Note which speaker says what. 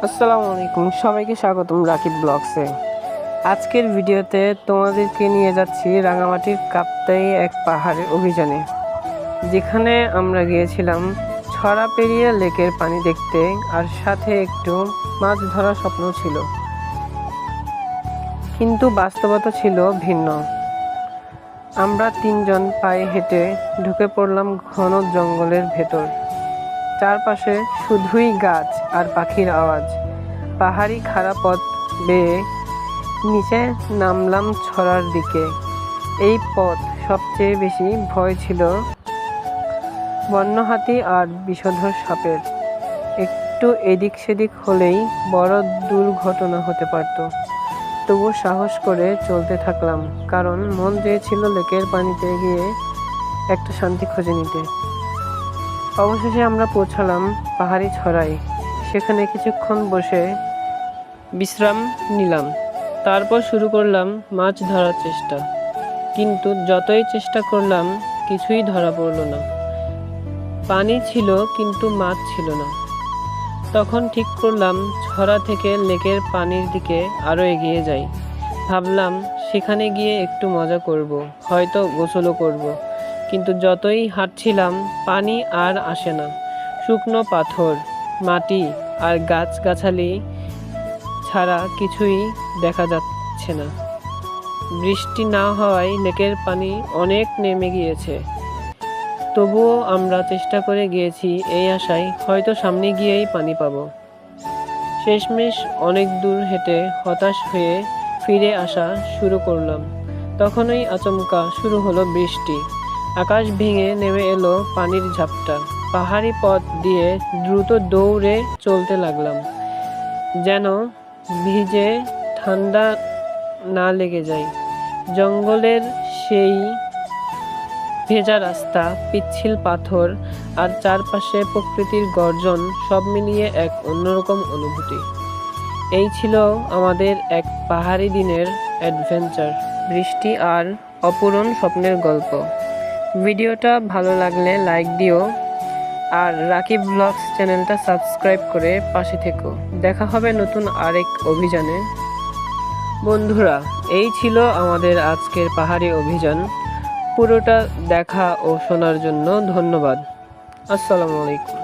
Speaker 1: আসসালামু আলাইকুম, সবাইকে স্বাগতম রাকিব ব্লগসে। আজকের ভিডিওতে তোমাদেরকে নিয়ে যাচ্ছি রাঙামাটির কাপ্তাই এক পাহাড়ের অভিযানে, যেখানে আমরা গিয়েছিলাম ছড়া পেরিয়ে লেকের পানি দেখতে, আর সাথে একটু মাছ ধরার স্বপ্ন ছিল। কিন্তু বাস্তবতা ছিল ভিন্ন। আমরা তিনজন পায়ে হেঁটে ঢুকে পড়লাম ঘন জঙ্গলের ভেতর। চারপাশে শুধুই গাছ আর পাখির আওয়াজ। পাহাড়ি খাড়া পথ বেয়ে নিচে নামলাম ছড়ার দিকে। এই পথ সবচেয়ে বেশি ভয় ছিল বন্য হাতি আর বিষধর সাপের। একটু এদিক সেদিক হলেই বড় দুর্ঘটনা হতে পারত। তবু সাহস করে চলতে থাকলাম, কারণ মন চেয়েছিল লেকের পানিতে গিয়ে একটা শান্তি খুঁজে নিতে। অবশেষে আমরা পৌঁছালাম পাহাড়ি ছড়ায়। সেখানে কিছুক্ষণ বসে বিশ্রাম নিলাম, তারপর শুরু করলাম মাছ ধরার চেষ্টা। কিন্তু যতই চেষ্টা করলাম কিছুই ধরা পড়ল না। পানি ছিল কিন্তু মাছ ছিল না। তখন ঠিক করলাম ছড়া থেকে লেকের পানির দিকে আরও এগিয়ে যাই। ভাবলাম সেখানে গিয়ে একটু মজা করব, হয়তো গোসলও করব। কিন্তু যতই হাঁটছিলাম পানি আর আসে না। শুকনো পাথর, মাটি আর গাছগাছালি ছাড়া কিছুই দেখা যাচ্ছে না। বৃষ্টি না হওয়ায় লেকের পানি অনেক নেমে গিয়েছে। তবুও আমরা চেষ্টা করে গিয়েছি এই আশায় হয়তো সামনে গিয়েই পানি পাবো। শেষমেশ অনেক দূর হেঁটে হতাশ হয়ে ফিরে আসা শুরু করলাম। তখনই আচমকা শুরু হলো বৃষ্টি। আকাশ ভেঙে নেমে এলো পানির ঝাপটা। পাহাড়ি পথ দিয়ে দ্রুত দৌড়ে চলতে লাগলাম, যেন ভিজে ঠান্ডা না লেগে যায়। জঙ্গলের সেই ভেজা রাস্তা, পিচ্ছিল পাথর আর চারপাশে প্রকৃতির গর্জন, সব মিলিয়ে এক অন্যরকম অনুভূতি। এই ছিল আমাদের এক পাহাড়ি দিনের অ্যাডভেঞ্চার, বৃষ্টি আর অপূরণ স্বপ্নের গল্প। ভিডিওটা ভালো লাগলে লাইক দিও, আর রাকিব ব্লগস চ্যানেলটা সাবস্ক্রাইব করে পাশে থেকো। দেখা হবে নতুন আরেক অভিযানে। বন্ধুরা, এই ছিল আমাদের আজকের পাহাড়ি অভিযান। পুরোটা দেখা ও শোনার জন্য ধন্যবাদ। আসসালামু আলাইকুম।